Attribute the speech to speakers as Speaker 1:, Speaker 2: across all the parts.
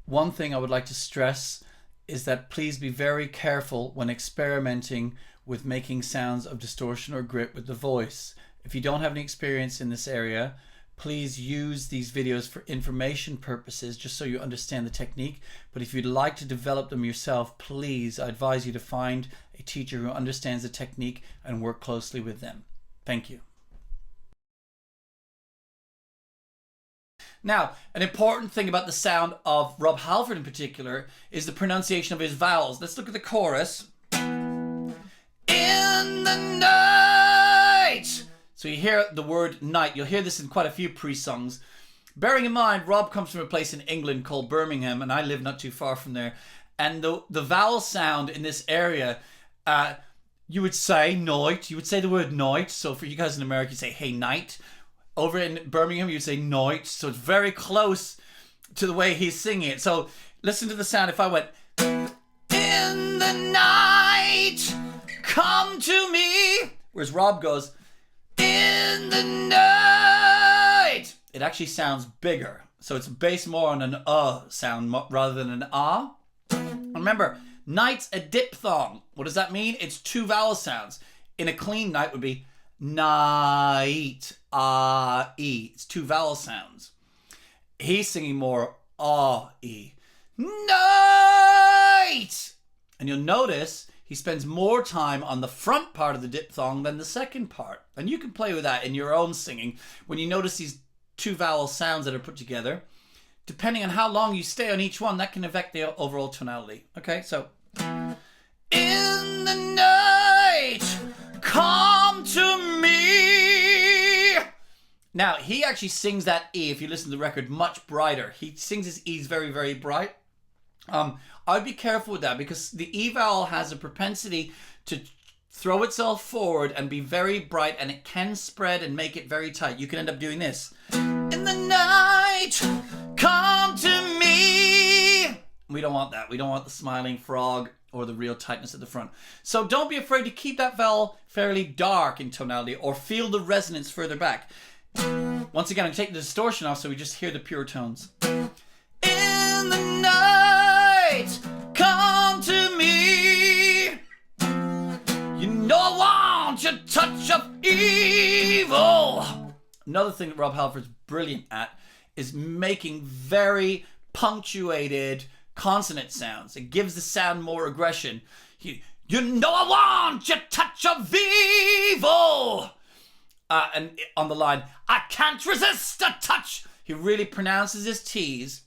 Speaker 1: one thing I would like to stress is that please be very careful when experimenting with making sounds of distortion or grit with the voice. If you don't have any experience in this area, please use these videos for information purposes, just so you understand the technique. But if you'd like to develop them yourself, please, I advise you to find a teacher who understands the technique and work closely with them. Thank you. Now, an important thing about the sound of Rob Halford in particular is the pronunciation of his vowels. Let's look at the chorus. In the night. So you hear the word night. You'll hear this in quite a few Priest songs. Bearing in mind, Rob comes from a place in England called Birmingham, and I live not too far from there. And the vowel sound in this area, you would say night. You would say the word night. So for you guys in America, you say, hey, night. Over in Birmingham, you say night. So it's very close to the way he's singing it. So listen to the sound. If I went, in the night, come to me. Whereas Rob goes, in the night. It actually sounds bigger. So it's based more on an sound rather than an ah. Remember, night's a diphthong. What does that mean? It's two vowel sounds. In a clean night would be night, ah-e. It's two vowel sounds. He's singing more ah-e. Night! And you'll notice he spends more time on the front part of the diphthong than the second part. And you can play with that in your own singing. When you notice these two vowel sounds that are put together, depending on how long you stay on each one, that can affect the overall tonality. Okay, so. In the night, come to me. Now, he actually sings that E, if you listen to the record, much brighter. He sings his E's very, very bright. I'd be careful with that because the E vowel has a propensity to throw itself forward and be very bright, and it can spread and make it very tight. You can end up doing this. In the night, come to me. We don't want that. We don't want the smiling frog or the real tightness at the front. So don't be afraid to keep that vowel fairly dark in tonality or feel the resonance further back. Once again, I'm taking the distortion off so we just hear the pure tones. In the night, come to me. You know I want your touch of evil. Another thing that Rob Halford's brilliant at is making very punctuated consonant sounds. It gives the sound more aggression. You know I want your touch of evil. And on the line, I can't resist a touch. He really pronounces his T's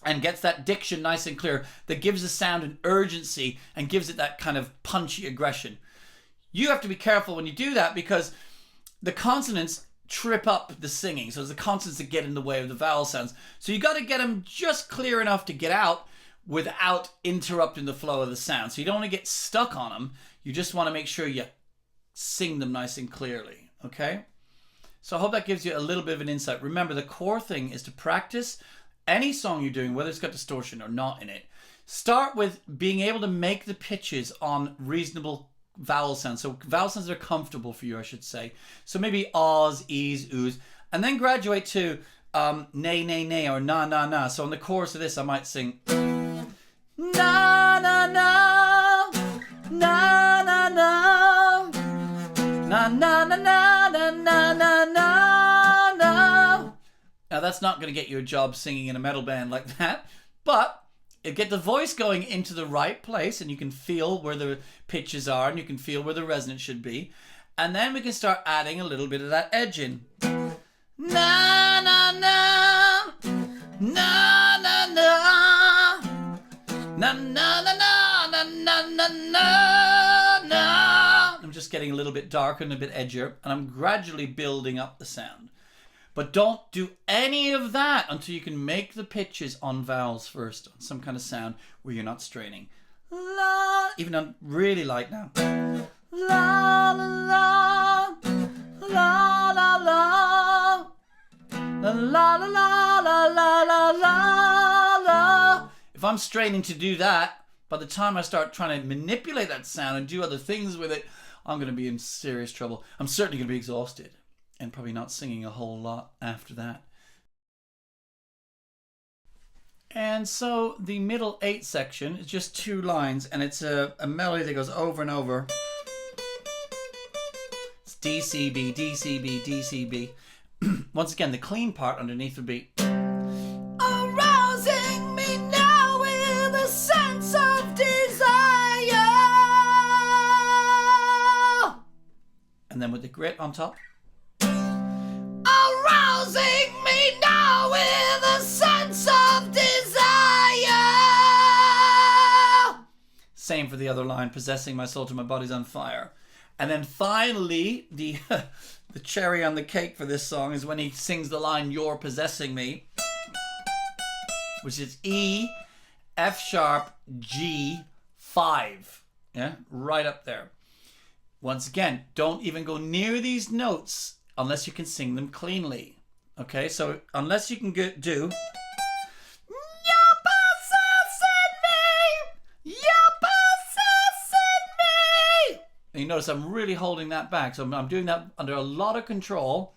Speaker 1: and gets that diction nice and clear that gives the sound an urgency and gives it that kind of punchy aggression. You have to be careful when you do that because the consonants trip up the singing. So it's the consonants that get in the way of the vowel sounds. So you got to get them just clear enough to get out without interrupting the flow of the sound. So you don't want to get stuck on them. You just want to make sure you sing them nice and clearly. Okay? So I hope that gives you a little bit of an insight. Remember, the core thing is to practice any song you're doing, whether it's got distortion or not in it. Start with being able to make the pitches on reasonable vowel sounds. So vowel sounds that are comfortable for you, I should say. So maybe ahs, e's, oohs. And then graduate to nay, nay, nay, or na, na, na. So in the chorus of this, I might sing na, na, na, na, na, na, na, na, na, na, na, na, na, na. Now that's not going to get you a job singing in a metal band like that, but it get the voice going into the right place, and you can feel where the pitches are, and you can feel where the resonance should be, and then we can start adding a little bit of that edge in. Na na na na na na na na na na na na na na. I'm just getting a little bit darker and a bit edgier, and I'm gradually building up the sound. But don't do any of that until you can make the pitches on vowels first, on some kind of sound where you're not straining. La, even on really light now. La la la la la la la la la la la la la la. If I'm straining to do that, by the time I start trying to manipulate that sound and do other things with it, I'm going to be in serious trouble. I'm certainly going to be exhausted. And probably not singing a whole lot after that. And so the middle 8 section is just 2 lines, and it's a melody that goes over and over. It's D, C, B, D, C, B, D, C, B. Once again, the clean part underneath would be arousing me now with a sense of desire. And then with the grit on top. Arousing me now with a sense of desire. Same for the other line, possessing my soul till my body's on fire. And then finally, the cherry on the cake for this song is when he sings the line, "You're possessing me," which is E, F sharp, G, 5. Yeah, right up there. Once again, don't even go near these notes unless you can sing them cleanly. Okay, so unless you can do "You're possessing me, you're possessing me," and you notice I'm really holding that back, so I'm doing that under a lot of control,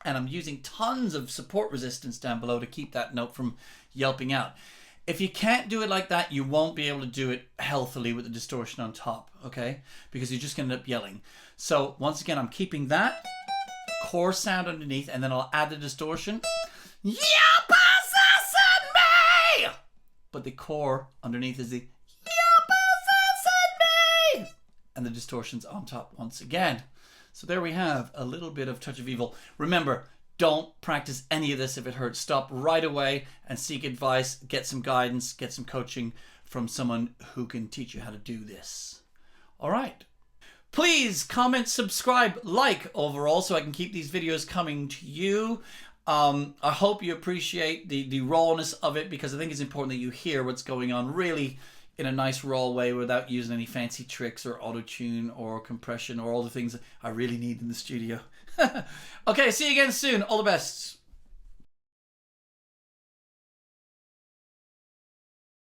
Speaker 1: and I'm using tons of support resistance down below to keep that note from yelping out. If you can't do it like that, you won't be able to do it healthily with the distortion on top, okay? Because you're just going to end up yelling. So once again, I'm keeping that core sound underneath, and then I'll add the distortion. "You're possessing me!" But the core underneath is the "You're possessing me!" And the distortion's on top once again. So there we have a little bit of Touch of Evil. Remember, don't practice any of this if it hurts. Stop right away and seek advice, get some guidance, get some coaching from someone who can teach you how to do this. All right. Please comment, subscribe, like overall so I can keep these videos coming to you. I hope you appreciate the rawness of it, because I think it's important that you hear what's going on really in a nice raw way without using any fancy tricks or auto-tune or compression or all the things I really need in the studio. Okay, see you again soon. All the best.